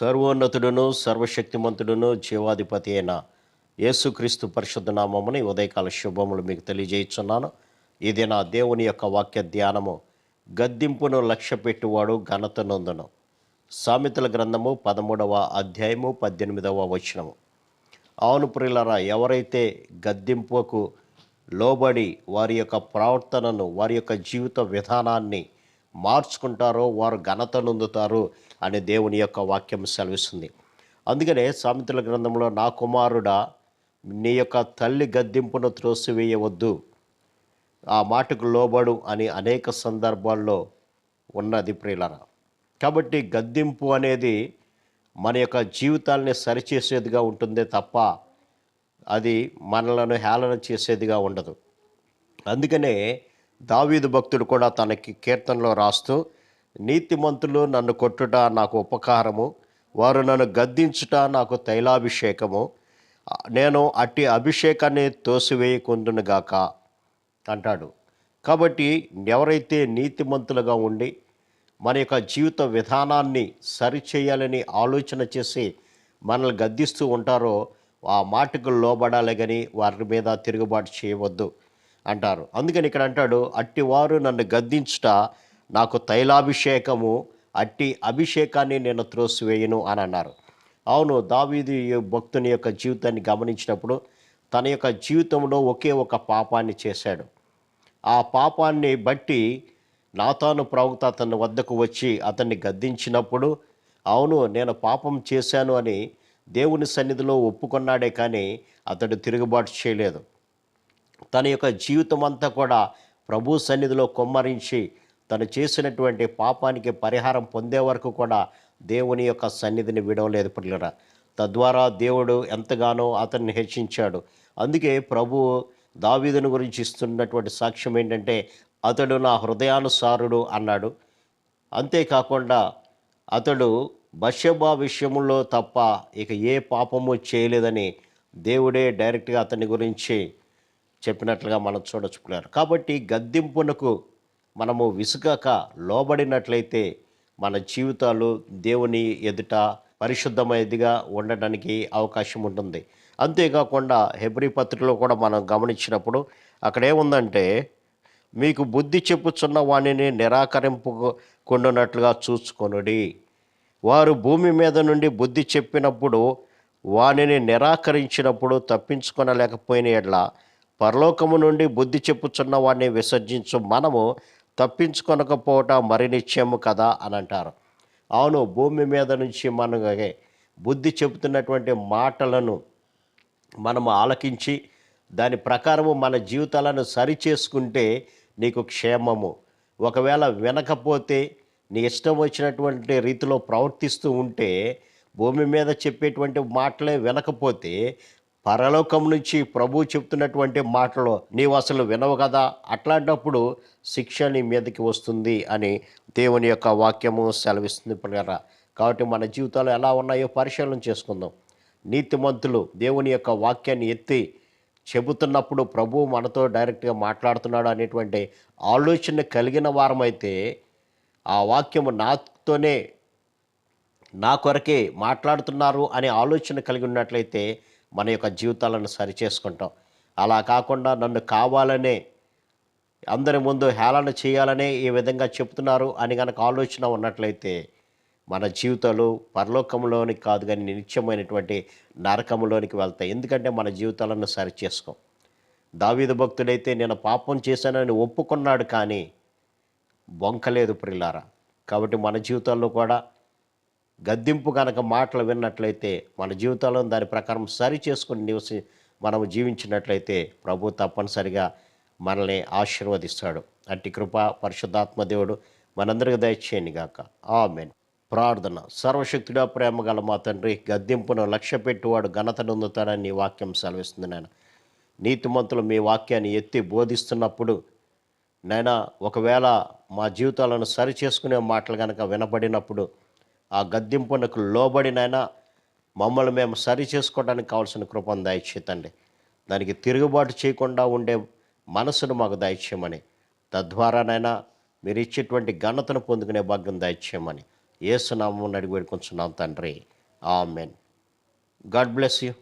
సర్వోన్నతుడును సర్వశక్తిమంతుడును జీవాధిపతి అయిన యేసుక్రీస్తు పరిశుద్ధ నామమున ఈ ఉదయకాల శుభములు మీకు తెలియజేయుచున్నాను. ఇది నా దేవుని యొక్క వాక్య ధ్యానము. గద్దింపును లక్ష్య పెట్టువాడు ఘనత నొందును. సామెతల గ్రంథము 13వ అధ్యాయము 18వ వచనము. అవును ప్రియులారా, ఎవరైతే గద్దింపుకు లోబడి వారి యొక్క ప్రవర్తనను, వారి యొక్క జీవిత విధానాన్ని మార్చుకుంటారో వారు ఘనత నొందుతారు అని దేవుని యొక్క వాక్యం సెలవిస్తుంది. అందుకనే సామెతల గ్రంథంలో, నా కుమారుడా, నీ యొక్క తల్లి గద్దింపును త్రోసివేయవద్దు, ఆ మాటకు లోబడు అని అనేక సందర్భాల్లో ఉన్నది ప్రియులారా. కాబట్టి గద్దింపు అనేది మన యొక్క జీవితాల్ని సరిచేసేదిగా ఉంటుందే తప్ప అది మనలను హేళన చేసేదిగా ఉండదు. అందుకనే దావీదు భక్తుడు కూడా తనకి కీర్తనలో రాస్తూ, నీతిమంతులు నన్ను కొట్టుట నాకు ఉపకారము, వారు నన్ను గద్దించుట నాకు తైలాభిషేకము, నేను అట్టి అభిషేకాన్ని తోసివేయకుందునుగాక అంటాడు. కాబట్టి ఎవరైతే నీతిమంతులుగా ఉండి మన యొక్క జీవిత విధానాన్ని సరిచేయాలని ఆలోచన చేసి మనల్ని గద్దిస్తూ ఉంటారో ఆ మాటకు లోబడాలి, కానీ వారి మీద తిరుగుబాటు చేయవద్దు అంటారు. అందుకని ఇక్కడ అంటాడు, అట్టివారు నన్ను గద్దించుట నాకు తైలాభిషేకము, అట్టి అభిషేకాన్ని నేను త్రోసివేయను అని అన్నారు. అవును, దావీదు భక్తుని యొక్క జీవితాన్ని గమనించినప్పుడు తన యొక్క జీవితంలో ఒకే ఒక పాపాన్ని చేశాడు. ఆ పాపాన్ని బట్టి నాతాను ప్రవక్త అతని వద్దకు వచ్చి అతన్ని గద్దించినప్పుడు, అవును నేను పాపం చేశాను అని దేవుని సన్నిధిలో ఒప్పుకున్నాడే కానీ అతడు తిరుగుబాటు చేయలేదు. తన యొక్క జీవితం అంతా కూడా ప్రభు సన్నిధిలో కొమ్మరించి తను చేసినటువంటి పాపానికి పరిహారం పొందే వరకు కూడా దేవుని యొక్క సన్నిధిని విడవలేదు పిల్లరా. తద్వారా దేవుడు ఎంతగానో అతన్ని హెచ్చించాడు. అందుకే ప్రభు దావీదుని గురించి ఇస్తున్నటువంటి సాక్ష్యం ఏంటంటే, అతడు నా హృదయానుసారుడు అన్నాడు. అంతేకాకుండా అతడు బత్షెబా విషయంలో తప్ప ఇక ఏ పాపము చేయలేదని దేవుడే డైరెక్ట్గా అతని గురించి చెప్పినట్లుగా మనం చూడొచ్చుకున్నారు. కాబట్టి గద్దింపునకు మనము విసుగక లోబడినట్లయితే మన జీవితాలు దేవుని ఎదుట పరిశుద్ధమైనదిగా ఉండడానికి అవకాశం ఉంటుంది. అంతేకాకుండా హెబ్రీ పత్రికలో కూడా మనం గమనించినప్పుడు అక్కడ ఏముందంటే, మీకు బుద్ధి చెప్పుచున్న వాణిని నిరాకరింపుకుండునట్లుగా చూసుకొనుడి. వారు భూమి మీద నుండి బుద్ధి చెప్పినప్పుడు వానిని నిరాకరించినప్పుడు తప్పించుకొనలేకపోయిన ఎడ్ల పరలోకము నుండి బుద్ధి చెప్పుచున్న వాడిని విసర్జించు మనము తప్పించుకొనకపోవటం మరి నిశ్చయము కదా అని అంటారు. అవును, భూమి మీద నుంచి మనకి బుద్ధి చెబుతున్నటువంటి మాటలను మనము ఆలకించి దాని ప్రకారము మన జీవితాలను సరిచేసుకుంటే నీకు క్షేమము. ఒకవేళ వినకపోతే నీ ఇష్టం వచ్చినటువంటి రీతిలో ప్రవర్తిస్తూ ఉంటే, భూమి మీద చెప్పేటువంటి మాటలే వినకపోతే పరలోకం నుంచి ప్రభు చెప్తున్నటువంటి మాటలు నీవు అసలు వినవు కదా, అట్లాంటప్పుడు శిక్ష నీ మీదకి వస్తుంది అని దేవుని యొక్క వాక్యము సెలవిస్తుంది పిల్లరా. కాబట్టి మన జీవితాలు ఎలా ఉన్నాయో పరిశీలన చేసుకుందాం. నీతిమంతులు దేవుని యొక్క వాక్యాన్ని ఎత్తి చెబుతున్నప్పుడు ప్రభు మనతో డైరెక్ట్గా మాట్లాడుతున్నాడు అనేటువంటి ఆలోచన కలిగిన వారమైతే, ఆ వాక్యము నాతోనే నా కొరకే మాట్లాడుతున్నారు అనే ఆలోచన కలిగి ఉన్నట్లయితే మన యొక్క జీవితాలను సరిచేసుకుంటాం. అలా కాకుండా నన్ను కావాలనే అందరి ముందు హేళన చేయాలనే ఈ విధంగా చెప్తున్నారు అని కనుక ఆలోచన ఉన్నట్లయితే మన జీవితాలు పరలోకంలోనికి కాదు కానీ నిత్యమైనటువంటి నరకంలోనికి వెళ్తాయి. ఎందుకంటే మన జీవితాలను సరిచేసుకోం. దావీదు భక్తుడైతే నేను పాపం చేశానని ఒప్పుకున్నాడు, కానీ బొంకలేదు ప్రియులారా. కాబట్టి మన జీవితాల్లో కూడా గద్దింపు కనుక మాటలు విన్నట్లయితే మన జీవితాలను దాని ప్రకారం సరి చేసుకుని మనము జీవించినట్లయితే ప్రభు తప్పనిసరిగా మనల్ని ఆశీర్వదిస్తాడు. అట్టి కృప పరిశుద్ధాత్మ దేవుడు మనందరికీ దయచేయను గాక. ఆమేన్. ప్రార్థన. సర్వశక్తుడా, ప్రేమ గల మా తండ్రి, గద్దింపును లక్ష్య పెట్టువాడు ఘనత నొందుతాడని నీ వాక్యం సెలవిస్తుంది నాయన. నీతిమంతులు మీ వాక్యాన్ని ఎత్తి బోధిస్తున్నప్పుడు నైనా ఒకవేళ మా జీవితాలను సరి చేసుకునే మాటలు కనుక వినబడినప్పుడు ఆ గద్దింపునకు లోబడినైనా మమ్మల్ని మేము సరి చేసుకోవడానికి కావాల్సిన కృపను దయచేతండి. దానికి తిరుగుబాటు చేయకుండా ఉండే మనసును మాకు దయచేయమని, తద్వారానైనా మీరు ఇచ్చేటువంటి ఘనతను పొందుకునే భాగ్యం దయచేయమని యేసు నామమున అడిగి వేడుకొంచున్నాం తండ్రి. ఆమెన్. God bless you.